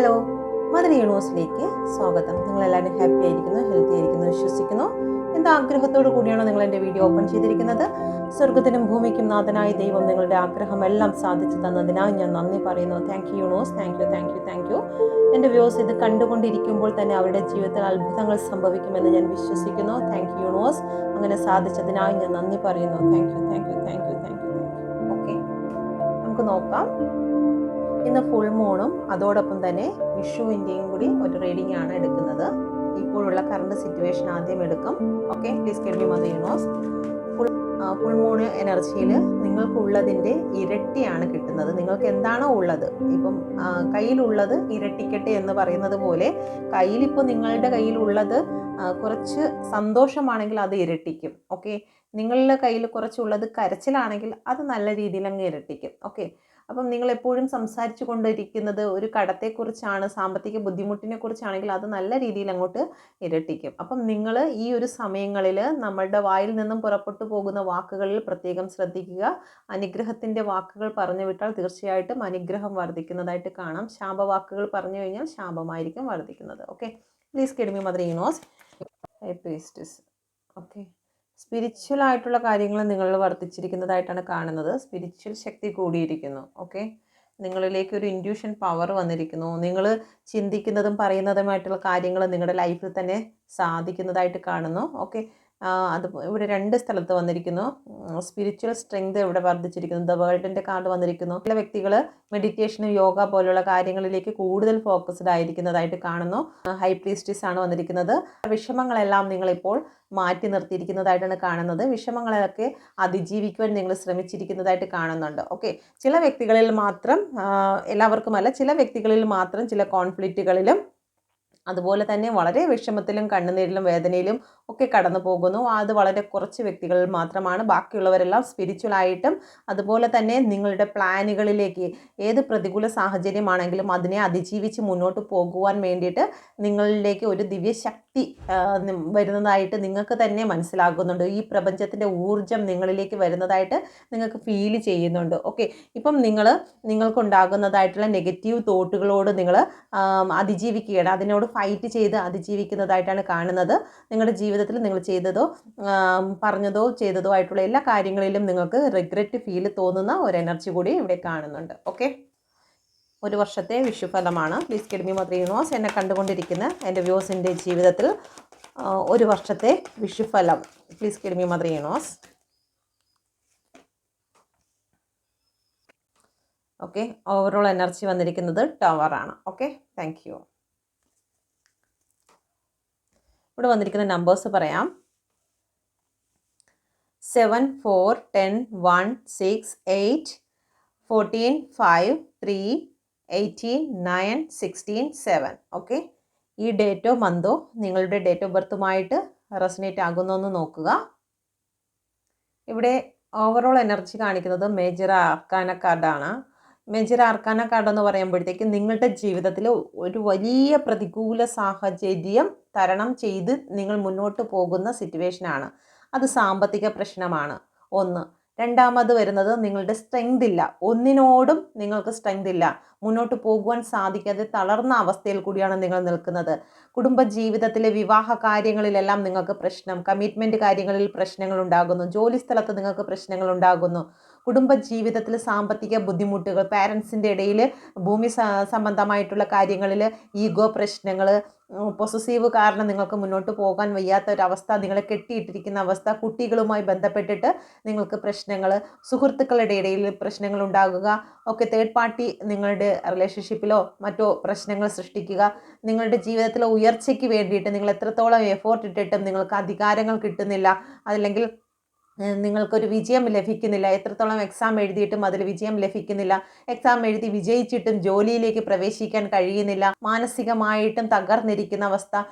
Hello, mother യൂണിവേഴ്സിലേക്ക് സ്വാഗതം. നിങ്ങളെല്ലാവരും happy ആയിരിക്കുന്നു, ഹെൽത്തി ആയിരിക്കുന്നു വിശ്വസിക്കുന്നു. എന്ത് ആഗ്രഹത്തോടു കൂടിയാണോ നിങ്ങൾ എൻ്റെ വീഡിയോ ഓപ്പൺ ചെയ്തിരിക്കുന്നത്? സ്വർഗത്തിനും ഭൂമിക്കും നാഥനായ ദൈവം നിങ്ങളുടെ ആഗ്രഹമെല്ലാം സാധിച്ചു തന്നതിനായി ഞാൻ നന്ദി പറയുന്നു. Thank you universe, thank you. എൻ്റെ വ്യൂസ് ഇത് കണ്ടുകൊണ്ടിരിക്കുമ്പോൾ തന്നെ അവരുടെ ജീവിതത്തിൽ അത്ഭുതങ്ങൾ സംഭവിക്കുമെന്ന് ഞാൻ വിശ്വസിക്കുന്നു. താങ്ക് യു യൂണിവേഴ്സ്, അങ്ങനെ സാധിച്ചതിനായി ഞാൻ നന്ദി പറയുന്നു. Thank you. ഓക്കെ, നമുക്ക് നോക്കാം. ഇന്ന് ഫുൾ മൂണും അതോടൊപ്പം തന്നെ വിഷുവിൻ്റെയും കൂടി ഒരു റീഡിംഗ് ആണ് എടുക്കുന്നത്. ഇപ്പോഴുള്ള കറണ്ട് സിറ്റുവേഷൻ ആദ്യം എടുക്കും. Okay, please get me mother universe. Full moon എനർജിയിൽ നിങ്ങൾക്കുള്ളതിൻ്റെ ഇരട്ടിയാണ് കിട്ടുന്നത്. നിങ്ങൾക്ക് എന്താണോ ഉള്ളത്, ഇപ്പം കയ്യിലുള്ളത് ഇരട്ടിക്കട്ടെ എന്ന് പറയുന്നത് പോലെ, കയ്യിലിപ്പോൾ നിങ്ങളുടെ കയ്യിലുള്ളത് കുറച്ച് സന്തോഷമാണെങ്കിൽ അത് ഇരട്ടിക്കും. ഓക്കെ, നിങ്ങളുടെ കയ്യിൽ കുറച്ചുള്ളത് കരച്ചിലാണെങ്കിൽ അത് നല്ല രീതിയിൽ അങ്ങ് ഇരട്ടിക്കും. ഓക്കെ, അപ്പം നിങ്ങൾ എപ്പോഴും സംസാരിച്ചു കൊണ്ടിരിക്കുന്നത് ഒരു കടത്തെക്കുറിച്ചാണ്, സാമ്പത്തിക ബുദ്ധിമുട്ടിനെ കുറിച്ചാണെങ്കിൽ അത് നല്ല രീതിയിൽ അങ്ങോട്ട് ഇരട്ടിക്കും. അപ്പം നിങ്ങൾ ഈ ഒരു സമയങ്ങളിൽ നമ്മളുടെ വായിൽ നിന്നും പുറപ്പെട്ടു പോകുന്ന വാക്കുകളിൽ പ്രത്യേകം ശ്രദ്ധിക്കുക. അനുഗ്രഹത്തിൻ്റെ വാക്കുകൾ പറഞ്ഞു വിട്ടാൽ തീർച്ചയായിട്ടും അനുഗ്രഹം വർദ്ധിക്കുന്നതായിട്ട് കാണാം. ശാപവാക്കുകൾ പറഞ്ഞു കഴിഞ്ഞാൽ ശാപമായിരിക്കും വർദ്ധിക്കുന്നത്. Okay, please get me mother universe. Okay, spiritual ആയിട്ടുള്ള കാര്യങ്ങൾ നിങ്ങളിൽ വർദ്ധിച്ചിരിക്കുന്നതായിട്ടാണ് കാണുന്നത്. സ്പിരിച്വൽ ശക്തി കൂടിയിരിക്കുന്നു. ഓക്കെ, നിങ്ങളിലേക്ക് ഒരു ഇൻഡ്യൂഷൻ പവർ വന്നിരിക്കുന്നു. നിങ്ങൾ ചിന്തിക്കുന്നതും പറയുന്നതുമായിട്ടുള്ള കാര്യങ്ങൾ നിങ്ങളുടെ ലൈഫിൽ തന്നെ സാധിക്കുന്നതായിട്ട് കാണുന്നു. ഓക്കെ, അത് ഇവിടെ 2 സ്ഥലത്ത് വന്നിരിക്കുന്നു. സ്പിരിച്വൽ സ്ട്രെങ്ത് ഇവിടെ വർദ്ധിച്ചിരിക്കുന്നു. ദ വേൾഡിൻ്റെ കാർഡ് വന്നിരിക്കുന്നു. ചില വ്യക്തികൾ മെഡിറ്റേഷനും യോഗ പോലുള്ള കാര്യങ്ങളിലേക്ക് കൂടുതൽ ഫോക്കസ്ഡ് ആയിരിക്കുന്നതായിട്ട് കാണുന്നു. ഹൈ പ്രീസ്റ്റീസ് ആണ് വന്നിരിക്കുന്നത്. വിഷമങ്ങളെല്ലാം നിങ്ങളിപ്പോൾ മാറ്റി നിർത്തിയിരിക്കുന്നതായിട്ടാണ് കാണുന്നത്. വിഷമങ്ങളൊക്കെ അതിജീവിക്കുവാൻ നിങ്ങൾ ശ്രമിച്ചിരിക്കുന്നതായിട്ട് കാണുന്നുണ്ട്. ഓക്കെ, ചില വ്യക്തികളിൽ മാത്രം, എല്ലാവർക്കുമല്ല, ചില വ്യക്തികളിൽ മാത്രം ചില കോൺഫ്ലിക്റ്റുകളിലും അതുപോലെ തന്നെ വളരെ വിഷമത്തിലും കണ്ണുനീരിലും വേദനയിലും ഒക്കെ കടന്നു പോകുന്നു. അത് വളരെ കുറച്ച് വ്യക്തികളിൽ മാത്രമാണ്. ബാക്കിയുള്ളവരെല്ലാം സ്പിരിച്വലായിട്ടും അതുപോലെ തന്നെ നിങ്ങളുടെ പ്ലാനുകളിലേക്ക്, ഏത് പ്രതികൂല സാഹചര്യമാണെങ്കിലും അതിനെ അതിജീവിച്ച് മുന്നോട്ട് പോകുവാൻ വേണ്ടിയിട്ട് നിങ്ങളിലേക്ക് ഒരു ദിവ്യശക്തി വരുന്നതായിട്ട് നിങ്ങൾക്ക് തന്നെ മനസ്സിലാകുന്നുണ്ട്. ഈ പ്രപഞ്ചത്തിൻ്റെ ഊർജം നിങ്ങളിലേക്ക് വരുന്നതായിട്ട് നിങ്ങൾക്ക് ഫീൽ ചെയ്യുന്നുണ്ട്. ഓക്കെ, ഇപ്പം നിങ്ങൾക്കുണ്ടാകുന്നതായിട്ടുള്ള നെഗറ്റീവ് തോട്ടുകളോട് നിങ്ങൾ അതിജീവിക്കുകയാണ്. അതിനോട് ഫൈറ്റ് ചെയ്ത് അതിജീവിക്കുന്നതായിട്ടാണ് കാണുന്നത്. നിങ്ങളുടെ ജീവിതത്തിൽ നിങ്ങൾ ചെയ്തതോ പറഞ്ഞതോ ചെയ്തതോ ആയിട്ടുള്ള എല്ലാ കാര്യങ്ങളിലും നിങ്ങൾക്ക് റിഗ്രറ്റ് ഫീൽ തോന്നുന്ന ഒരു എനർജി കൂടി ഇവിടെ കാണുന്നുണ്ട്. ഓക്കെ, ഒരു വർഷത്തെ വിഷുഫലമാണ്. Please get me mother universe. എന്നെ കണ്ടുകൊണ്ടിരിക്കുന്ന എൻ്റെ വ്യൂസിൻ്റെ ജീവിതത്തിൽ ഒരു വർഷത്തെ വിഷുഫലം. Please get me mother universe. Okay, overall energy വന്നിരിക്കുന്നത് ടവറാണ്. Okay, thank U. ഇവിടെ വന്നിരിക്കുന്ന നമ്പേഴ്സ് പറയാം. 7, 4, 10, 1, 6, 8, 14, 5, 3, 18, 9, 16, 7. ഓക്കെ, ഈ ഡേറ്റോ മന്തോ നിങ്ങളുടെ ഡേറ്റ് ഓഫ് ബർത്തുമായിട്ട് റെസനേറ്റ് ആകുന്നു എന്ന് നോക്കുക. ഇവിടെ ഓവറോൾ എനർജി കാണിക്കുന്നത് മേജർ ആർക്കാന കാർഡാണ്. മേജർ ആർക്കാന കാർഡ് എന്ന് പറയുമ്പോഴത്തേക്ക് നിങ്ങളുടെ ജീവിതത്തിൽ ഒരു വലിയ പ്രതികൂല സാഹചര്യം തരണം ചെയ്ത് നിങ്ങൾ മുന്നോട്ട് പോകുന്ന സിറ്റുവേഷനാണ്. അത് സാമ്പത്തിക പ്രശ്നമാണ് ഒന്ന്. രണ്ടാമത് വരുന്നത് നിങ്ങളുടെ സ്ട്രെങ്ത് ഇല്ല, ഒന്നിനോടും നിങ്ങൾക്ക് സ്ട്രെങ്ത് ഇല്ല, മുന്നോട്ട് പോകുവാൻ സാധിക്കാതെ തളർന്ന അവസ്ഥയിൽ കൂടിയാണ് നിങ്ങൾ നിൽക്കുന്നത്. കുടുംബ ജീവിതത്തിലെ വിവാഹ കാര്യങ്ങളിലെല്ലാം നിങ്ങൾക്ക് പ്രശ്നം, കമ്മിറ്റ്മെൻറ്റ് കാര്യങ്ങളിൽ പ്രശ്നങ്ങൾ ഉണ്ടാകുന്നു, ജോലി സ്ഥലത്ത് നിങ്ങൾക്ക് പ്രശ്നങ്ങൾ ഉണ്ടാകുന്നു, കുടുംബ ജീവിതത്തിൽ സാമ്പത്തിക ബുദ്ധിമുട്ടുകൾ, പാരൻസിൻ്റെ ഇടയിൽ ഭൂമി സംബന്ധമായിട്ടുള്ള കാര്യങ്ങളിൽ ഈഗോ പ്രശ്നങ്ങൾ, പൊസസീവ് കാരണം നിങ്ങൾക്ക് മുന്നോട്ട് പോകാൻ വയ്യാത്ത ഒരവസ്ഥ, നിങ്ങളെ കെട്ടിയിട്ടിരിക്കുന്ന അവസ്ഥ, കുട്ടികളുമായി ബന്ധപ്പെട്ടിട്ട് നിങ്ങൾക്ക് പ്രശ്നങ്ങൾ, സുഹൃത്തുക്കളുടെ ഇടയിൽ പ്രശ്നങ്ങൾ ഉണ്ടാകുക, ഒക്കെ തേർഡ് പാർട്ടി നിങ്ങളുടെ റിലേഷൻഷിപ്പിലോ മറ്റോ പ്രശ്നങ്ങൾ സൃഷ്ടിക്കുക, നിങ്ങളുടെ ജീവിതത്തിലെ ഉയർച്ചയ്ക്ക് വേണ്ടിയിട്ട് നിങ്ങൾ എത്രത്തോളം എഫോർട്ട് ഇട്ടിട്ടും നിങ്ങൾക്ക് അധികാരങ്ങൾ കിട്ടുന്നില്ല, അല്ലെങ്കിൽ നിങ്ങൾക്കൊരു വിജയം ലഭിക്കുന്നില്ല, എത്രത്തോളം എക്സാം എഴുതിയിട്ടും അതിൽ വിജയം ലഭിക്കുന്നില്ല, എക്സാം എഴുതി വിജയിച്ചിട്ടും ജോലിയിലേക്ക് പ്രവേശിക്കാൻ കഴിയുന്നില്ല, മാനസികമായിട്ടും തകർന്നിരിക്കുന്ന അവസ്ഥ,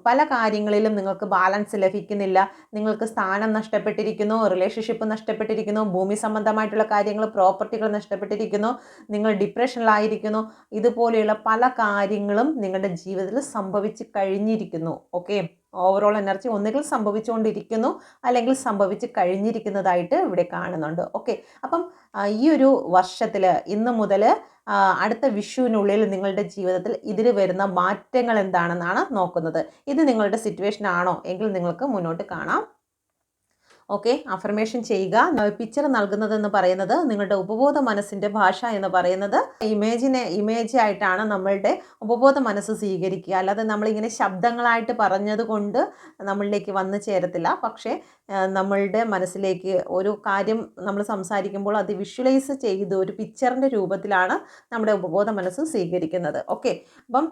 പല കാര്യങ്ങളിലും നിങ്ങൾക്ക് ബാലൻസ് ലഭിക്കുന്നില്ല, നിങ്ങൾക്ക് സ്ഥാനം നഷ്ടപ്പെട്ടിരിക്കുന്നു, റിലേഷൻഷിപ്പ് നഷ്ടപ്പെട്ടിരിക്കുന്നു, ഭൂമി സംബന്ധമായിട്ടുള്ള കാര്യങ്ങൾ, പ്രോപ്പർട്ടികൾ നഷ്ടപ്പെട്ടിരിക്കുന്നു, നിങ്ങൾ ഡിപ്രഷനിലായിരിക്കുന്നു, ഇതുപോലെയുള്ള പല കാര്യങ്ങളും നിങ്ങളുടെ ജീവിതത്തിൽ സംഭവിച്ച് കഴിഞ്ഞിരിക്കുന്നു. ഓക്കെ, ഓവറോൾ എനർജി ഒന്നുകിൽ സംഭവിച്ചുകൊണ്ടിരിക്കുന്നു അല്ലെങ്കിൽ സംഭവിച്ച് കഴിഞ്ഞിരിക്കുന്നതായിട്ട് ഇവിടെ കാണുന്നുണ്ട്. ഓക്കെ, അപ്പം ഈ ഒരു വർഷത്തിൽ ഇന്ന് മുതൽ അടുത്ത വിഷുവിനുള്ളിൽ നിങ്ങളുടെ ജീവിതത്തിൽ ഇതിൽ വരുന്ന മാറ്റങ്ങൾ എന്താണെന്നാണ് നോക്കുന്നത്. ഇത് നിങ്ങളുടെ സിറ്റുവേഷൻ ആണോ എങ്കിൽ നിങ്ങൾക്ക് മുന്നോട്ട് കാണാം. ഓക്കെ, അഫർമേഷൻ ചെയ്യുക. പിക്ചർ നൽകുന്നതെന്ന് പറയുന്നത് നിങ്ങളുടെ ഉപബോധ മനസ്സിൻ്റെ ഭാഷ എന്ന് പറയുന്നത് ഇമേജ് ആയിട്ടാണ് നമ്മളുടെ ഉപബോധ മനസ്സ് സ്വീകരിക്കുക. അല്ലാതെ നമ്മളിങ്ങനെ ശബ്ദങ്ങളായിട്ട് പറഞ്ഞത് കൊണ്ട് നമ്മളിലേക്ക് വന്നു ചേരത്തില്ല. പക്ഷേ നമ്മളുടെ മനസ്സിലേക്ക് ഒരു കാര്യം നമ്മൾ സംസാരിക്കുമ്പോൾ അത് വിഷ്വലൈസ് ചെയ്ത് ഒരു പിക്ചറിൻ്റെ രൂപത്തിലാണ് നമ്മുടെ ഉപബോധ മനസ്സ് സ്വീകരിക്കുന്നത്. ഓക്കെ, അപ്പം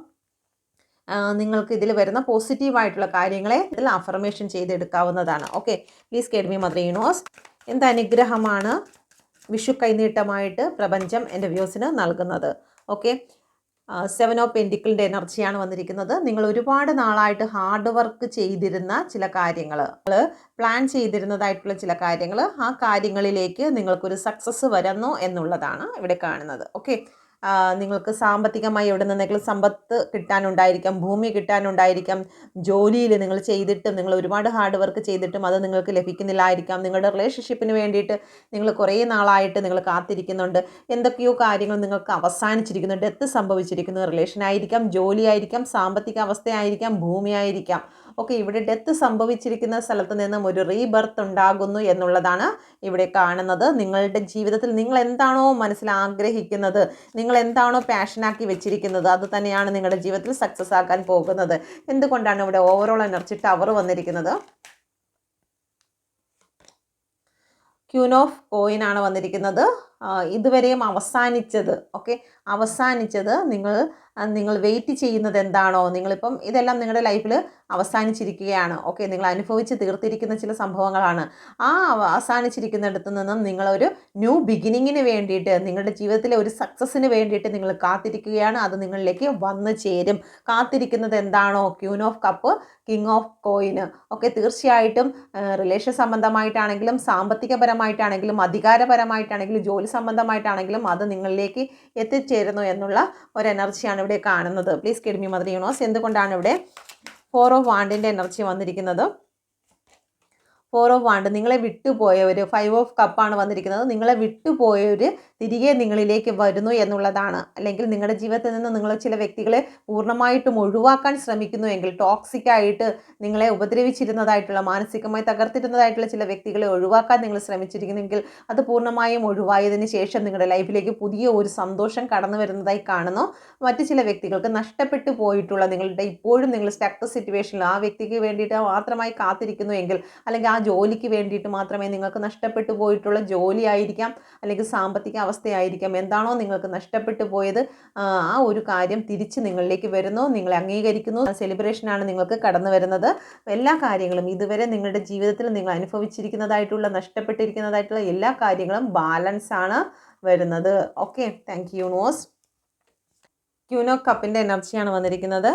നിങ്ങൾക്ക് ഇതിൽ വരുന്ന പോസിറ്റീവായിട്ടുള്ള കാര്യങ്ങളെ ഇതിൽ അഫർമേഷൻ ചെയ്തെടുക്കാവുന്നതാണ്. Okay, please guide me mother universe. എന്ത് അനുഗ്രഹമാണ് വിഷു കൈനീട്ടമായിട്ട് പ്രപഞ്ചം എൻ്റെ വ്യൂസിന് നൽകുന്നത്? ഓക്കെ, 7 ഓഫ് പെൻറ്റിക്കിളിൻ്റെ എനർജിയാണ് വന്നിരിക്കുന്നത്. നിങ്ങൾ ഒരുപാട് നാളായിട്ട് ഹാർഡ് വർക്ക് ചെയ്തിരുന്ന ചില കാര്യങ്ങൾ, പ്ലാൻ ചെയ്തിരുന്നതായിട്ടുള്ള ചില കാര്യങ്ങൾ, ആ കാര്യങ്ങളിലേക്ക് നിങ്ങൾക്കൊരു സക്സസ് വരുന്നു എന്നുള്ളതാണ് ഇവിടെ കാണുന്നത്. ഓക്കെ, നിങ്ങൾക്ക് സാമ്പത്തികമായി എവിടെ നിന്നെങ്കിലും സമ്പത്ത് കിട്ടാനുണ്ടായിരിക്കാം, ഭൂമി കിട്ടാനുണ്ടായിരിക്കാം, ജോലിയിൽ നിങ്ങൾ ചെയ്തിട്ടും നിങ്ങൾ ഒരുപാട് ഹാർഡ് വർക്ക് ചെയ്തിട്ടും അത് നിങ്ങൾക്ക് ലഭിക്കുന്നില്ലായിരിക്കാം. നിങ്ങളുടെ റിലേഷൻഷിപ്പിന് വേണ്ടിയിട്ട് നിങ്ങൾ കുറേ നാളായിട്ട് നിങ്ങൾ കാത്തിരിക്കുന്നുണ്ട്. എന്തൊക്കെയോ കാര്യങ്ങൾ നിങ്ങൾക്ക് അവസാനിച്ചിരിക്കുന്നു, ഡെത്ത് സംഭവിച്ചിരിക്കുന്നു. റിലേഷനായിരിക്കാം, ജോലിയായിരിക്കാം, സാമ്പത്തിക അവസ്ഥയായിരിക്കാം, ഭൂമിയായിരിക്കാം. ഓക്കെ, ഇവിടെ ഡെത്ത് സംഭവിച്ചിരിക്കുന്ന സ്ഥലത്ത് നിന്നും ഒരു റീബർത്ത് ഉണ്ടാകുന്നു എന്നുള്ളതാണ് ഇവിടെ കാണുന്നത്. നിങ്ങളുടെ ജീവിതത്തിൽ നിങ്ങൾ എന്താണോ മനസ്സിൽ ആഗ്രഹിക്കുന്നത്, നിങ്ങൾ എന്താണോ പാഷനാക്കി വെച്ചിരിക്കുന്നത്, അത് തന്നെയാണ് നിങ്ങളുടെ ജീവിതത്തിൽ സക്സസ് ആക്കാൻ പോകുന്നത്. എന്തുകൊണ്ടാണ് ഇവിടെ ഓവറോൾ എനർജി ടവർ വന്നിരിക്കുന്നത്? ക്യൂൻ ഓഫ് കോയിൻ ആണ് വന്നിരിക്കുന്നത്. ഇതുവരെയും അവസാനിച്ചത്, ഓക്കെ, അവസാനിച്ചത് നിങ്ങൾ വെയിറ്റ് ചെയ്യുന്നത് എന്താണോ, നിങ്ങളിപ്പം ഇതെല്ലാം നിങ്ങളുടെ ലൈഫിൽ അവസാനിച്ചിരിക്കുകയാണ്. ഓക്കെ, നിങ്ങൾ അനുഭവിച്ച് തീർത്തിരിക്കുന്ന ചില സംഭവങ്ങളാണ്. ആ അവസാനിച്ചിരിക്കുന്നിടത്ത് നിന്നും നിങ്ങളൊരു ന്യൂ ബിഗിനിങ്ങിന് വേണ്ടിയിട്ട്, നിങ്ങളുടെ ജീവിതത്തിലെ ഒരു സക്സസ്സിന് വേണ്ടിയിട്ട് നിങ്ങൾ കാത്തിരിക്കുകയാണ്. അത് നിങ്ങളിലേക്ക് വന്നു ചേരും. കാത്തിരിക്കുന്നത് എന്താണോ, queen of cup, king of coin. Okay, തീർച്ചയായിട്ടും റിലേഷൻ സംബന്ധമായിട്ടാണെങ്കിലും, സാമ്പത്തികപരമായിട്ടാണെങ്കിലും, അധികാരപരമായിട്ടാണെങ്കിലും, ജോലി സംബന്ധമായിട്ടാണെങ്കിലും അത് നിങ്ങളിലേക്ക് എത്തിച്ചേരുന്നു എന്നുള്ള ഒരു എനർജിയാണ് ഇവിടെ കാണുന്നത്. Please guide me mother universe. എന്തുകൊണ്ടാണ് ഇവിടെ 4 ഓഫ് വാണ്ടിൻ്റെ എനർജി വന്നിരിക്കുന്നത്? 4 ഓഫ് വാണ്ട്, നിങ്ങളെ വിട്ടുപോയവർ. 5 ഓഫ് കപ്പാണ് വന്നിരിക്കുന്നത്. നിങ്ങളെ വിട്ടുപോയവർ തിരികെ നിങ്ങളിലേക്ക് വരുന്നു എന്നുള്ളതാണ്. അല്ലെങ്കിൽ നിങ്ങളുടെ ജീവിതത്തിൽ നിന്ന് നിങ്ങൾ ചില വ്യക്തികളെ പൂർണ്ണമായിട്ടും ഒഴിവാക്കാൻ ശ്രമിക്കുന്നുവെങ്കിൽ, ടോക്സിക്കായിട്ട് നിങ്ങളെ ഉപദ്രവിച്ചിരുന്നതായിട്ടുള്ള, മാനസികമായി തകർത്തിരുന്നതായിട്ടുള്ള ചില വ്യക്തികളെ ഒഴിവാക്കാൻ നിങ്ങൾ ശ്രമിച്ചിരിക്കുന്നെങ്കിൽ അത് പൂർണ്ണമായും ഒഴിവായതിന് ശേഷം നിങ്ങളുടെ ലൈഫിലേക്ക് പുതിയ ഒരു സന്തോഷം കടന്നു വരുന്നതായി കാണുന്നു. മറ്റു ചില വ്യക്തികൾക്ക് നഷ്ടപ്പെട്ടു പോയിട്ടുള്ള, നിങ്ങളുടെ ഇപ്പോഴും നിങ്ങൾ സ്റ്റക്ക് സിറ്റുവേഷനിൽ ആ വ്യക്തിക്ക് വേണ്ടിയിട്ട് മാത്രമായി കാത്തിരിക്കുന്നുവെങ്കിൽ, അല്ലെങ്കിൽ ആ ജോലിക്ക് വേണ്ടിയിട്ട് മാത്രമേ, നിങ്ങൾക്ക് നഷ്ടപ്പെട്ടു പോയിട്ടുള്ള ജോലി ആയിരിക്കാം, അല്ലെങ്കിൽ സാമ്പത്തിക അവസ്ഥയായിരിക്കാം, എന്താണോ നിങ്ങൾക്ക് നഷ്ടപ്പെട്ടു പോയത് ആ ഒരു കാര്യം തിരിച്ച് നിങ്ങളിലേക്ക് വരുന്നു, നിങ്ങളെ അംഗീകരിക്കുന്നു. സെലിബ്രേഷനാണ് നിങ്ങൾക്ക് കടന്നു വരുന്നത്. എല്ലാ കാര്യങ്ങളും ഇതുവരെ നിങ്ങളുടെ ജീവിതത്തിൽ നിങ്ങൾ അനുഭവിച്ചിരിക്കുന്നതായിട്ടുള്ള, നഷ്ടപ്പെട്ടിരിക്കുന്നതായിട്ടുള്ള എല്ലാ കാര്യങ്ങളും ബാലൻസ് ആണ് വരുന്നത്. Okay, thank you universe. Queen of കപ്പിൻ്റെ എനർജിയാണ് വന്നിരിക്കുന്നത്.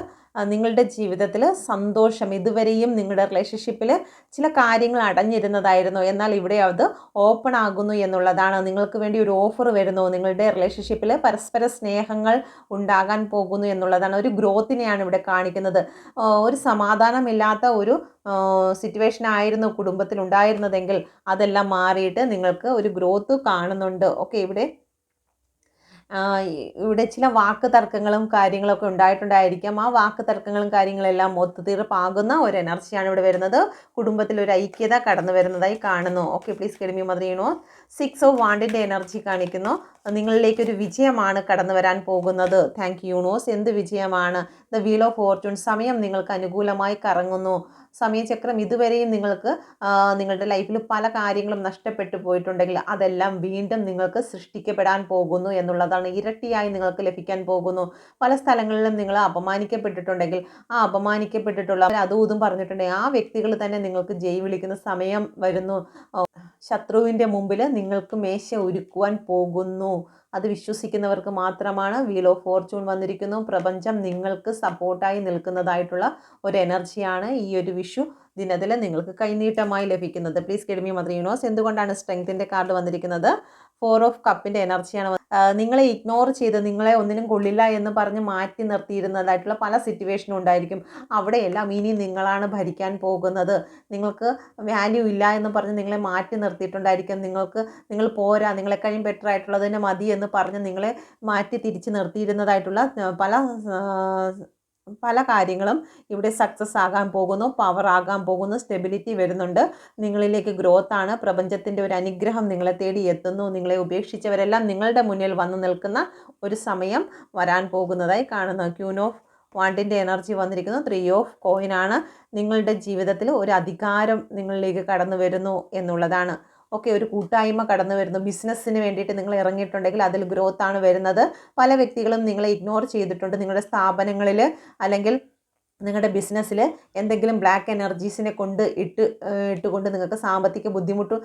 നിങ്ങളുടെ ജീവിതത്തിൽ സന്തോഷം, ഇതുവരെയും നിങ്ങളുടെ റിലേഷൻഷിപ്പിൽ ചില കാര്യങ്ങൾ അടഞ്ഞിരുന്നതായിരുന്നു, എന്നാൽ ഇവിടെ അത് ഓപ്പൺ ആകുന്നു എന്നുള്ളതാണ്. നിങ്ങൾക്ക് വേണ്ടി ഒരു ഓഫർ വരുന്നു. നിങ്ങളുടെ റിലേഷൻഷിപ്പിൽ പരസ്പര സ്നേഹങ്ങൾ ഉണ്ടാകാൻ പോകുന്നു എന്നുള്ളതാണ്. ഒരു ഗ്രോത്തിനെയാണ് ഇവിടെ കാണിക്കുന്നത്. ഒരു സമാധാനമില്ലാത്ത ഒരു സിറ്റുവേഷൻ ആയിരുന്നു കുടുംബത്തിൽ ഉണ്ടായിരുന്നതെങ്കിൽ അതെല്ലാം മാറിയിട്ട് നിങ്ങൾക്ക് ഒരു ഗ്രോത്ത് കാണുന്നുണ്ട്. ഓക്കെ, ഇവിടെ ചില വാക്ക് തർക്കങ്ങളും കാര്യങ്ങളൊക്കെ ഉണ്ടായിട്ടുണ്ടായിരിക്കാം. ആ വാക്ക് തർക്കങ്ങളും കാര്യങ്ങളെല്ലാം ഒത്തുതീർപ്പാകുന്ന ഒരു എനർജിയാണ് ഇവിടെ വരുന്നത്. കുടുംബത്തിൽ ഒരു ഐക്യത കടന്നു വരുന്നതായി കാണുന്നു. Okay, please guide me mother universe. 6 of വാണ്ടിൻ്റെ എനർജി കാണിക്കുന്നു. നിങ്ങളിലേക്കൊരു വിജയമാണ് കടന്നു വരാൻ പോകുന്നത്. Thank you universe. എന്ത് വിജയമാണ്? The wheel of fortune. സമയം നിങ്ങൾക്ക് അനുകൂലമായി കറങ്ങുന്നു. സമയചക്രം ഇതുവരെയും നിങ്ങൾക്ക് നിങ്ങളുടെ ലൈഫിൽ പല കാര്യങ്ങളും നഷ്ടപ്പെട്ടു പോയിട്ടുണ്ടെങ്കിൽ അതെല്ലാം വീണ്ടും നിങ്ങൾക്ക് സൃഷ്ടിക്കപ്പെടാൻ പോകുന്നു എന്നുള്ളതാണ്. ഇരട്ടിയായി നിങ്ങൾക്ക് ലഭിക്കാൻ പോകുന്നു. പല സ്ഥലങ്ങളിലും നിങ്ങൾ അപമാനിക്കപ്പെട്ടിട്ടുണ്ടെങ്കിൽ ആ അപമാനിക്കപ്പെട്ടിട്ടുള്ള അതും ഇതും പറഞ്ഞിട്ടുണ്ടെങ്കിൽ ആ വ്യക്തികൾ തന്നെ നിങ്ങൾക്ക് ജയ് വിളിക്കുന്ന സമയം വരുന്നു. ശത്രുവിൻ്റെ മുമ്പിൽ നിങ്ങൾക്ക് മേശ ഒരുക്കുവാൻ പോകുന്നു. അത് വിശ്വസിക്കുന്നവർക്ക് മാത്രമാണ്. വീൽ ഓഫ് ഫോർച്യൂൺ വന്നിരിക്കുന്നു. പ്രപഞ്ചം നിങ്ങൾക്ക് സപ്പോർട്ടായി നിൽക്കുന്നതായിട്ടുള്ള ഒരു എനർജിയാണ് ഈ ഒരു വിഷു ദിനത്തിൽ നിങ്ങൾക്ക് കൈനീട്ടമായി ലഭിക്കുന്നത്. Please guide me mother universe. എന്തുകൊണ്ടാണ് സ്ട്രെങ്ത്തിൻ്റെ കാർഡ് വന്നിരിക്കുന്നത്? 4 ഓഫ് കപ്പിൻ്റെ എനർജിയാണ്. നിങ്ങളെ ഇഗ്നോർ ചെയ്ത് നിങ്ങളെ ഒന്നിനും കൊള്ളില്ല എന്ന് പറഞ്ഞ് മാറ്റി നിർത്തിയിരുന്നതായിട്ടുള്ള പല സിറ്റുവേഷനും ഉണ്ടായിരിക്കും. അവിടെയെല്ലാം ഇനി നിങ്ങളാണ് ഭരിക്കാൻ പോകുന്നത്. നിങ്ങൾക്ക് വാല്യൂ ഇല്ല എന്ന് പറഞ്ഞ് നിങ്ങളെ മാറ്റി നിർത്തിയിട്ടുണ്ടായിരിക്കും. നിങ്ങൾ പോരാ, നിങ്ങളെക്കാളും ബെറ്റർ ആയിട്ടുള്ളതിന് മതി എന്ന് പറഞ്ഞ് നിങ്ങളെ മാറ്റി തിരിച്ച് നിർത്തിയിരുന്നതായിട്ടുള്ള പല കാര്യങ്ങളും ഇവിടെ സക്സസ് ആകാൻ പോകുന്നു, പവർ ആകാൻ പോകുന്നു, സ്റ്റെബിലിറ്റി വരുന്നുണ്ട്. നിങ്ങളിലേക്ക് ഗ്രോത്ത് ആണ്. പ്രപഞ്ചത്തിൻ്റെ ഒരു അനുഗ്രഹം നിങ്ങളെ തേടി എത്തുന്നു. നിങ്ങളെ ഉപേക്ഷിച്ചവരെല്ലാം നിങ്ങളുടെ മുന്നിൽ വന്നു നിൽക്കുന്ന ഒരു സമയം വരാൻ പോകുന്നതായി കാണുന്നു. ക്യൂൻ ഓഫ് വാണ്ടിൻ്റെ എനർജി വന്നിരിക്കുന്നു. 3 ഓഫ് കോയിനാണ്. നിങ്ങളുടെ ജീവിതത്തിൽ ഒരു അധികാരം നിങ്ങളിലേക്ക് കടന്നു വരുന്നു എന്നുള്ളതാണ്. ഓക്കെ, ഒരു കൂട്ടായ്മ കടന്നു വരുന്നു. ബിസിനസ്സിന് വേണ്ടിയിട്ട് നിങ്ങൾ ഇറങ്ങിയിട്ടുണ്ടെങ്കിൽ അതിൽ ഗ്രോത്ത് ആണ് വരുന്നത്. പല വ്യക്തികളും നിങ്ങളെ ഇഗ്നോർ ചെയ്തിട്ടുണ്ട്. നിങ്ങളുടെ സ്ഥാപനങ്ങളിൽ അല്ലെങ്കിൽ നിങ്ങളുടെ ബിസിനസ്സിൽ എന്തെങ്കിലും ബ്ലാക്ക് എനർജീസിനെ ഇട്ടുകൊണ്ട് നിങ്ങൾക്ക് സാമ്പത്തിക ബുദ്ധിമുട്ട്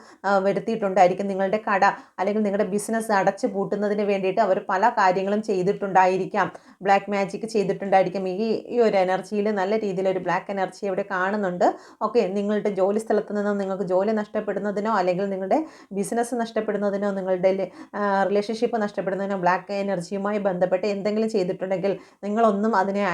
വരുത്തിയിട്ടുണ്ടായിരിക്കും. നിങ്ങളുടെ കട അല്ലെങ്കിൽ നിങ്ങളുടെ ബിസിനസ് അടച്ചു പൂട്ടുന്നതിന് വേണ്ടിയിട്ട് അവർ പല കാര്യങ്ങളും ചെയ്തിട്ടുണ്ടായിരിക്കാം. Black magic ചെയ്തിട്ടുണ്ടായിരിക്കും. ഈ ഒരു എനർജിയിൽ നല്ല രീതിയിലൊരു ബ്ലാക്ക് എനർജി ഇവിടെ കാണുന്നുണ്ട്. ഓക്കെ, നിങ്ങളുടെ ജോലി സ്ഥലത്ത് നിന്ന് നിങ്ങൾക്ക് ജോലി നഷ്ടപ്പെടുന്നതിനോ അല്ലെങ്കിൽ നിങ്ങളുടെ ബിസിനസ് നഷ്ടപ്പെടുന്നതിനോ നിങ്ങളുടെ റിലേഷൻഷിപ്പ് നഷ്ടപ്പെടുന്നതിനോ ബ്ലാക്ക് എനർജിയുമായി ബന്ധപ്പെട്ട് എന്തെങ്കിലും ചെയ്തിട്ടുണ്ടെങ്കിൽ നിങ്ങളൊന്നും അതിനെ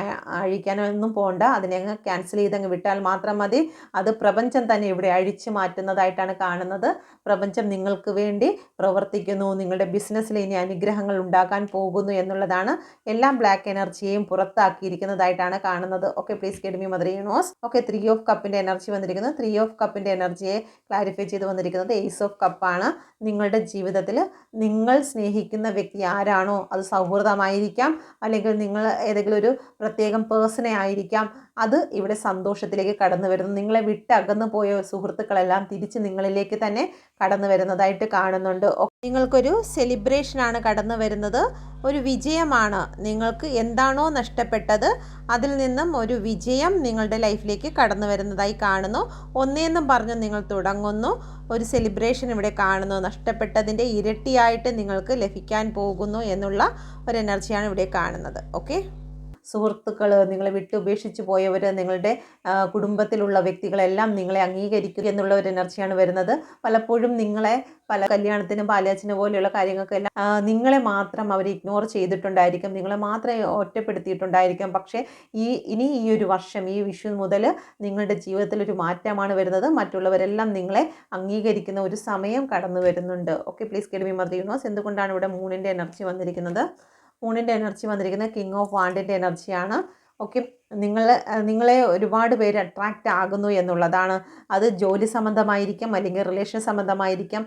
അഴിക്കാനൊന്നും അതിനെ അങ്ങ് ക്യാൻസൽ ചെയ്തങ്ങ് വിട്ടാൽ മാത്രം മതി. അത് പ്രപഞ്ചം തന്നെ ഇവിടെ അഴിച്ചു മാറ്റുന്നതായിട്ടാണ് കാണുന്നത്. പ്രപഞ്ചം നിങ്ങൾക്ക് വേണ്ടി പ്രവർത്തിക്കുന്നു. നിങ്ങളുടെ ബിസിനസ്സിൽ ഇനി അനുഗ്രഹങ്ങൾ ഉണ്ടാകാൻ പോകുന്നു എന്നുള്ളതാണ്. എല്ലാം ബ്ലാക്ക് എനർജിയെയും പുറത്താക്കിയിരിക്കുന്നതായിട്ടാണ് കാണുന്നത്. Okay, please get me mother universe. Okay, 3 of കപ്പിൻ്റെ എനർജി വന്നിരിക്കുന്നത്. 3 ഓഫ് കപ്പിൻ്റെ എനർജിയെ ക്ലാരിഫൈ ചെയ്ത് വന്നിരിക്കുന്നത് ഏസ് ഓഫ് കപ്പാണ്. നിങ്ങളുടെ ജീവിതത്തിൽ നിങ്ങൾ സ്നേഹിക്കുന്ന വ്യക്തി ആരാണോ, അത് സൗഹൃദമായിരിക്കാം അല്ലെങ്കിൽ നിങ്ങൾ ഏതെങ്കിലും ഒരു പ്രത്യേകം പേഴ്സണെ ആയിരിക്കാം, അത് ഇവിടെ സന്തോഷത്തിലേക്ക് കടന്നു വരുന്നു. നിങ്ങളെ വിട്ടകന്നു പോയ സുഹൃത്തുക്കളെല്ലാം തിരിച്ച് നിങ്ങളിലേക്ക് തന്നെ കടന്നു വരുന്നതായിട്ട് കാണുന്നുണ്ട്. നിങ്ങൾക്കൊരു സെലിബ്രേഷനാണ് കടന്നു വരുന്നത്, ഒരു വിജയമാണ്. നിങ്ങൾക്ക് എന്താണോ നഷ്ടപ്പെട്ടത് അതിൽ നിന്നും ഒരു വിജയം നിങ്ങളുടെ ലൈഫിലേക്ക് കടന്നു വരുന്നതായി കാണുന്നു. ഒന്നേന്നും പറഞ്ഞ് നിങ്ങൾ തുടങ്ങുന്നു. ഒരു സെലിബ്രേഷൻ ഇവിടെ കാണുന്നു. നഷ്ടപ്പെട്ടതിൻ്റെ ഇരട്ടിയായിട്ട് നിങ്ങൾക്ക് ലഭിക്കാൻ പോകുന്നു എന്നുള്ള ഒരു എനർജിയാണ് ഇവിടെ കാണുന്നത്. ഓക്കെ, സുഹൃത്തുക്കൾ, നിങ്ങളെ വിട്ടുപേക്ഷിച്ച് പോയവർ, നിങ്ങളുടെ കുടുംബത്തിലുള്ള വ്യക്തികളെല്ലാം നിങ്ങളെ അംഗീകരിക്കുക എന്നുള്ള ഒരു എനർജിയാണ് വരുന്നത്. പലപ്പോഴും നിങ്ങളെ പല കല്യാണത്തിനും പാലാച്ചിനും പോലെയുള്ള കാര്യങ്ങൾക്കെല്ലാം നിങ്ങളെ മാത്രം അവർ ഇഗ്നോർ ചെയ്തിട്ടുണ്ടായിരിക്കും, നിങ്ങളെ മാത്രമേ ഒറ്റപ്പെടുത്തിയിട്ടുണ്ടായിരിക്കും. പക്ഷേ ഇനി ഈ ഒരു വർഷം, ഈ വിഷു മുതൽ നിങ്ങളുടെ ജീവിതത്തിൽ ഒരു മാറ്റമാണ് വരുന്നത്. മറ്റുള്ളവരെല്ലാം നിങ്ങളെ അംഗീകരിക്കുന്ന ഒരു സമയം കടന്നു വരുന്നുണ്ട്. Okay, please get me mother universe. എന്തുകൊണ്ടാണ് ഇവിടെ മൂണിൻ്റെ എനർജി വന്നിരിക്കുന്നത്? മൂണിൻ്റെ എനർജി വന്നിരിക്കുന്നത് കിങ് ഓഫ് വാണ്ടിൻ്റെ എനർജിയാണ്. ഓക്കെ, നിങ്ങളെ ഒരുപാട് പേര് അട്രാക്റ്റ് ആകുന്നു എന്നുള്ളതാണ്. അത് ജോലി സംബന്ധമായിരിക്കാം അല്ലെങ്കിൽ റിലേഷൻ സംബന്ധമായിരിക്കാം,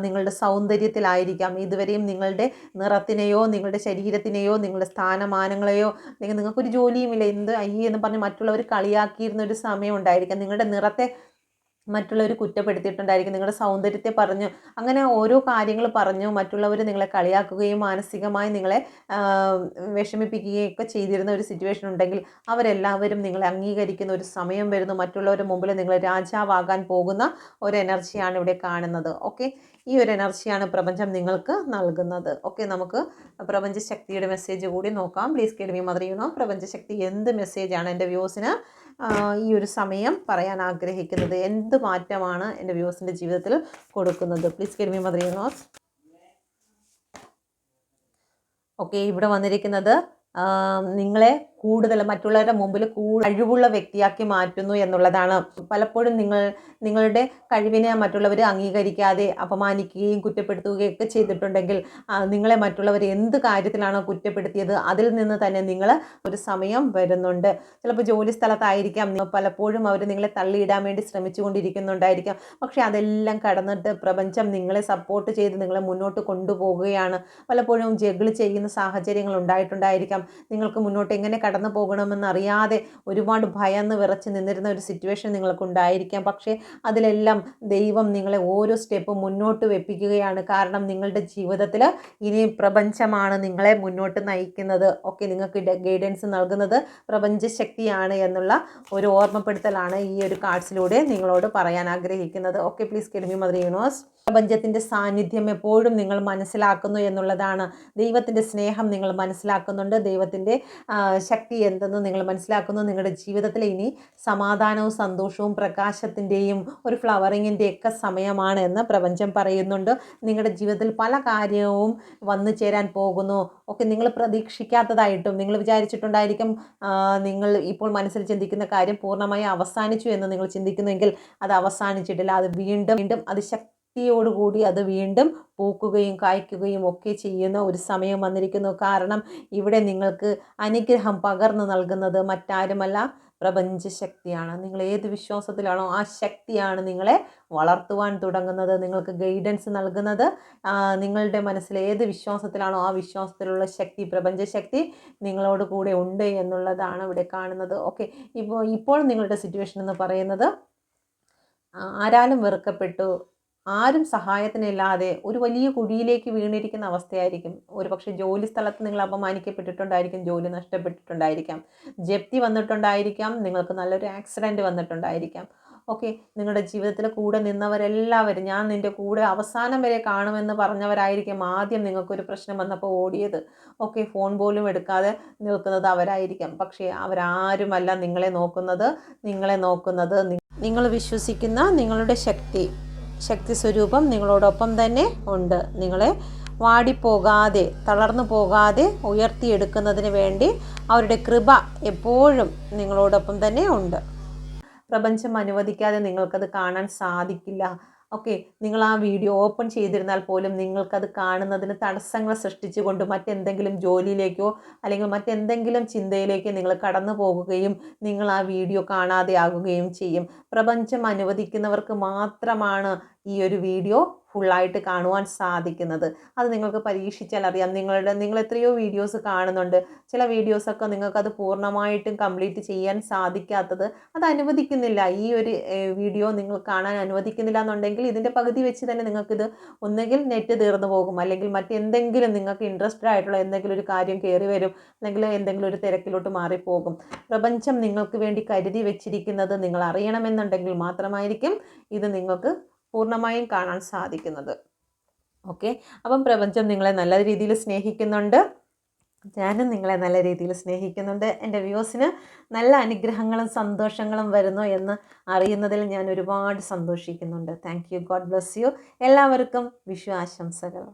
നിങ്ങളുടെ സൗന്ദര്യത്തിലായിരിക്കാം. ഇതുവരെയും നിങ്ങളുടെ നിറത്തിനെയോ നിങ്ങളുടെ ശരീരത്തിനെയോ നിങ്ങളുടെ സ്ഥാനമാനങ്ങളെയോ അല്ലെങ്കിൽ നിങ്ങൾക്കൊരു ജോലിയുമില്ല, എന്ന് പറഞ്ഞ് മറ്റുള്ളവർ കളിയാക്കിയിരുന്ന ഒരു സമയം ഉണ്ടായിരിക്കാം. നിങ്ങളുടെ നിറത്തെ മറ്റുള്ളവർ കുറ്റപ്പെടുത്തിയിട്ടുണ്ടായിരിക്കും, നിങ്ങളുടെ സൗന്ദര്യത്തെ പറഞ്ഞു, അങ്ങനെ ഓരോ കാര്യങ്ങൾ പറഞ്ഞു മറ്റുള്ളവർ നിങ്ങളെ കളിയാക്കുകയും മാനസികമായി നിങ്ങളെ വിഷമിപ്പിക്കുകയും ഒക്കെ ചെയ്തിരുന്ന ഒരു സിറ്റുവേഷൻ ഉണ്ടെങ്കിൽ അവരെല്ലാവരും നിങ്ങളെ അംഗീകരിക്കുന്ന ഒരു സമയം വരുന്നു. മറ്റുള്ളവരുടെ മുമ്പിൽ നിങ്ങൾ രാജാവാകാൻ പോകുന്ന ഒരു എനർജിയാണ് ഇവിടെ കാണുന്നത്. ഓക്കെ, ഈ ഒരു എനർജിയാണ് പ്രപഞ്ചം നിങ്ങൾക്ക് നൽകുന്നത്. ഓക്കെ, നമുക്ക് പ്രപഞ്ചശക്തിയുടെ മെസ്സേജ് കൂടി നോക്കാം. Please get me mother universe. പ്രപഞ്ചശക്തി എന്ത് മെസ്സേജാണ് എൻ്റെ വ്യൂസിന് ഈ ഒരു സമയം പറയാൻ ആഗ്രഹിക്കുന്നത്? എന്ത് മാറ്റമാണ് എൻ്റെ വ്യൂസിൻ്റെ ജീവിതത്തിൽ കൊടുക്കുന്നത്? Please get me mother universe. Okay, ഇവിടെ വന്നിരിക്കുന്നത് നിങ്ങളെ കൂടുതൽ മറ്റുള്ളവരുടെ മുമ്പിൽ കഴിവുള്ള വ്യക്തിയാക്കി മാറ്റുന്നു എന്നുള്ളതാണ്. പലപ്പോഴും നിങ്ങളുടെ കഴിവിനെ മറ്റുള്ളവർ അംഗീകരിക്കാതെ അപമാനിക്കുകയും കുറ്റപ്പെടുത്തുകയും ഒക്കെ ചെയ്തിട്ടുണ്ടെങ്കിൽ നിങ്ങളെ മറ്റുള്ളവർ എന്ത് കാര്യത്തിലാണോ കുറ്റപ്പെടുത്തിയത് അതിൽ നിന്ന് തന്നെ നിങ്ങൾ ഒരു സമയം വരുന്നുണ്ട്. ചിലപ്പോൾ ജോലി സ്ഥലത്തായിരിക്കാം, പലപ്പോഴും അവർ നിങ്ങളെ തള്ളിയിടാൻ വേണ്ടി ശ്രമിച്ചുകൊണ്ടിരിക്കുന്നുണ്ടായിരിക്കാം. പക്ഷേ അതെല്ലാം കടന്നിട്ട് പ്രപഞ്ചം നിങ്ങളെ സപ്പോർട്ട് ചെയ്ത് നിങ്ങളെ മുന്നോട്ട് കൊണ്ടുപോകുകയാണ്. പലപ്പോഴും ജഗിൾ ചെയ്യുന്ന സാഹചര്യങ്ങൾ ഉണ്ടായിട്ടുണ്ടായിരിക്കാം. നിങ്ങൾക്ക് മുന്നോട്ട് എങ്ങനെ കടന്നു പോകണമെന്നറിയാതെ ഒരുപാട് ഭയന്ന് വിറച്ച് നിന്നിരുന്ന ഒരു സിറ്റുവേഷൻ നിങ്ങൾക്കുണ്ടായിരിക്കാം. പക്ഷേ അതിലെല്ലാം ദൈവം നിങ്ങളെ ഓരോ സ്റ്റെപ്പും മുന്നോട്ട് വെപ്പിക്കുകയാണ്. കാരണം നിങ്ങളുടെ ജീവിതത്തിൽ ഇനി പ്രപഞ്ചമാണ് നിങ്ങളെ മുന്നോട്ട് നയിക്കുന്നത്. ഓക്കെ, നിങ്ങൾക്ക് ഗൈഡൻസ് നൽകുന്നത് പ്രപഞ്ചശക്തിയാണ് എന്നുള്ള ഒരു ഓർമ്മപ്പെടുത്തലാണ് ഈ ഒരു കാർഡ്സിലൂടെ നിങ്ങളോട് പറയാൻ ആഗ്രഹിക്കുന്നത്. Okay, please get me mother universe. പ്രപഞ്ചത്തിൻ്റെ സാന്നിധ്യം എപ്പോഴും നിങ്ങൾ മനസ്സിലാക്കുന്നു എന്നുള്ളതാണ്. ദൈവത്തിൻ്റെ സ്നേഹം നിങ്ങൾ മനസ്സിലാക്കുന്നുണ്ട്. ദൈവത്തിൻ്റെ ശക്തി എന്തെന്ന് നിങ്ങൾ മനസ്സിലാക്കുന്നു. നിങ്ങളുടെ ജീവിതത്തിൽ ഇനി സമാധാനവും സന്തോഷവും പ്രകാശത്തിൻ്റെയും ഒരു ഫ്ലവറിങ്ങിൻ്റെയൊക്കെ സമയമാണ് എന്ന് പ്രപഞ്ചം പറയുന്നുണ്ട്. നിങ്ങളുടെ ജീവിതത്തിൽ പല കാര്യവും വന്നു ചേരാൻ പോകുന്നു. ഒക്കെ നിങ്ങൾ പ്രതീക്ഷിക്കാത്തതായിട്ടും നിങ്ങൾ വിചാരിച്ചിട്ടുണ്ടായിരിക്കും നിങ്ങൾ ഇപ്പോൾ മനസ്സിൽ ചിന്തിക്കുന്ന കാര്യം പൂർണ്ണമായി അവസാനിച്ചു എന്ന് നിങ്ങൾ ചിന്തിക്കുന്നുവെങ്കിൽ അത് അവസാനിച്ചിട്ടില്ല. അത് വീണ്ടും വീണ്ടും അതിശക്തിയോടുകൂടി അത് വീണ്ടും പൂക്കുകയും കായ്ക്കുകയും ഒക്കെ ചെയ്യുന്ന ഒരു സമയം വന്നിരിക്കുന്നു. കാരണം ഇവിടെ നിങ്ങൾക്ക് അനുഗ്രഹം പകർന്നു നൽകുന്നത് മറ്റാരുമല്ല, പ്രപഞ്ചശക്തിയാണ്. നിങ്ങൾ ഏത് വിശ്വാസത്തിലാണോ ആ ശക്തിയാണ് നിങ്ങളെ വളർത്തുവാൻ തുടങ്ങുന്നത്, നിങ്ങൾക്ക് ഗൈഡൻസ് നൽകുന്നത്. നിങ്ങളുടെ മനസ്സിൽ ഏത് വിശ്വാസത്തിലാണോ ആ വിശ്വാസത്തിലുള്ള ശക്തി, പ്രപഞ്ചശക്തി നിങ്ങളോട് കൂടെ ഉണ്ട് എന്നുള്ളതാണ് ഇവിടെ കാണുന്നത്. ഓക്കെ, ഇപ്പോൾ നിങ്ങളുടെ സിറ്റുവേഷൻ എന്ന് പറയുന്നത് ആരാലും വെറുക്കപ്പെട്ടു, ആരും സഹായത്തിനില്ലാതെ ഒരു വലിയ കുഴിയിലേക്ക് വീണിരിക്കുന്ന അവസ്ഥയായിരിക്കും. ഒരു പക്ഷേ ജോലി സ്ഥലത്ത് നിങ്ങൾ അപമാനിക്കപ്പെട്ടിട്ടുണ്ടായിരിക്കും, ജോലി നഷ്ടപ്പെട്ടിട്ടുണ്ടായിരിക്കാം, ജപ്തി വന്നിട്ടുണ്ടായിരിക്കാം, നിങ്ങൾക്ക് നല്ലൊരു ആക്സിഡൻറ്റ് വന്നിട്ടുണ്ടായിരിക്കാം. ഓക്കെ, നിങ്ങളുടെ ജീവിതത്തിൽ കൂടെ നിന്നവരെല്ലാവരും ഞാൻ നിൻ്റെ കൂടെ അവസാനം വരെ കാണുമെന്ന് പറഞ്ഞവരായിരിക്കും ആദ്യം നിങ്ങൾക്കൊരു പ്രശ്നം വന്നപ്പോൾ ഓടിയത്. ഓക്കെ, ഫോൺ പോലും എടുക്കാതെ നിൽക്കുന്നത് അവരായിരിക്കാം. പക്ഷേ അവരാരുമല്ല നിങ്ങളെ നോക്കുന്നത് നിങ്ങൾ വിശ്വസിക്കുന്ന നിങ്ങളുടെ ശക്തി സ്വരൂപം നിങ്ങളോടൊപ്പം തന്നെ ഉണ്ട്. നിങ്ങളെ വാടിപ്പോകാതെ തളർന്നു പോകാതെ ഉയർത്തിയെടുക്കുന്നതിന് വേണ്ടി അവരുടെ കൃപ എപ്പോഴും നിങ്ങളോടൊപ്പം തന്നെ ഉണ്ട്. പ്രപഞ്ചം അനുവദിക്കാതെ നിങ്ങൾക്കത് കാണാൻ സാധിക്കില്ല. ഓക്കെ, നിങ്ങൾ ആ വീഡിയോ ഓപ്പൺ ചെയ്തിരുന്നാൽ പോലും നിങ്ങൾക്കത് കാണുന്നതിന് തടസ്സങ്ങൾ സൃഷ്ടിച്ചുകൊണ്ട് മറ്റെന്തെങ്കിലും ജോലിയിലേക്കോ അല്ലെങ്കിൽ മറ്റെന്തെങ്കിലും ചിന്തയിലേക്കോ നിങ്ങൾ കടന്നു പോകുകയും നിങ്ങൾ ആ വീഡിയോ കാണാതെ ആകുകയും ചെയ്യും. പ്രപഞ്ചം അനുവദിക്കുന്നവർക്ക് മാത്രമാണ് ഈ ഒരു വീഡിയോ ഫുള്ളായിട്ട് കാണുവാൻ സാധിക്കുന്നത്. അത് നിങ്ങൾക്ക് പരീക്ഷിച്ചാൽ അറിയാം. നിങ്ങൾ എത്രയോ വീഡിയോസ് കാണുന്നുണ്ട്. ചില വീഡിയോസൊക്കെ നിങ്ങൾക്കത് പൂർണ്ണമായിട്ടും കംപ്ലീറ്റ് ചെയ്യാൻ സാധിക്കാത്തത് അത് അനുവദിക്കുന്നില്ല. ഈ ഒരു വീഡിയോ നിങ്ങൾ കാണാൻ അനുവദിക്കുന്നില്ല എന്നുണ്ടെങ്കിൽ ഇതിൻ്റെ പകുതി വെച്ച് തന്നെ നിങ്ങൾക്കിത് ഒന്നുകിൽ നെറ്റ് തീർന്നു പോകും, അല്ലെങ്കിൽ മറ്റെന്തെങ്കിലും നിങ്ങൾക്ക് ഇൻട്രസ്റ്റഡ് ആയിട്ടുള്ള എന്തെങ്കിലും ഒരു കാര്യം കയറി വരും, അല്ലെങ്കിൽ എന്തെങ്കിലും ഒരു തിരക്കിലോട്ട് മാറിപ്പോകും. പ്രപഞ്ചം നിങ്ങൾക്ക് വേണ്ടി കരുതി വെച്ചിരിക്കുന്നത് നിങ്ങൾ അറിയണമെന്നുണ്ടെങ്കിൽ മാത്രമായിരിക്കും ഇത് നിങ്ങൾക്ക് പൂർണ്ണമായും കാണാൻ സാധിക്കുന്നത്. ഓക്കെ, അപ്പം പ്രപഞ്ചം നിങ്ങളെ നല്ല രീതിയിൽ സ്നേഹിക്കുന്നുണ്ട്, ഞാനും നിങ്ങളെ നല്ല രീതിയിൽ സ്നേഹിക്കുന്നുണ്ട്. എൻ്റെ വ്യൂസിന് നല്ല അനുഗ്രഹങ്ങളും സന്തോഷങ്ങളും വരുന്നു എന്ന് അറിയുന്നതിൽ ഞാൻ ഒരുപാട് സന്തോഷിക്കുന്നുണ്ട്. Thank you. God bless you. എല്ലാവർക്കും വിഷു ആശംസകൾ.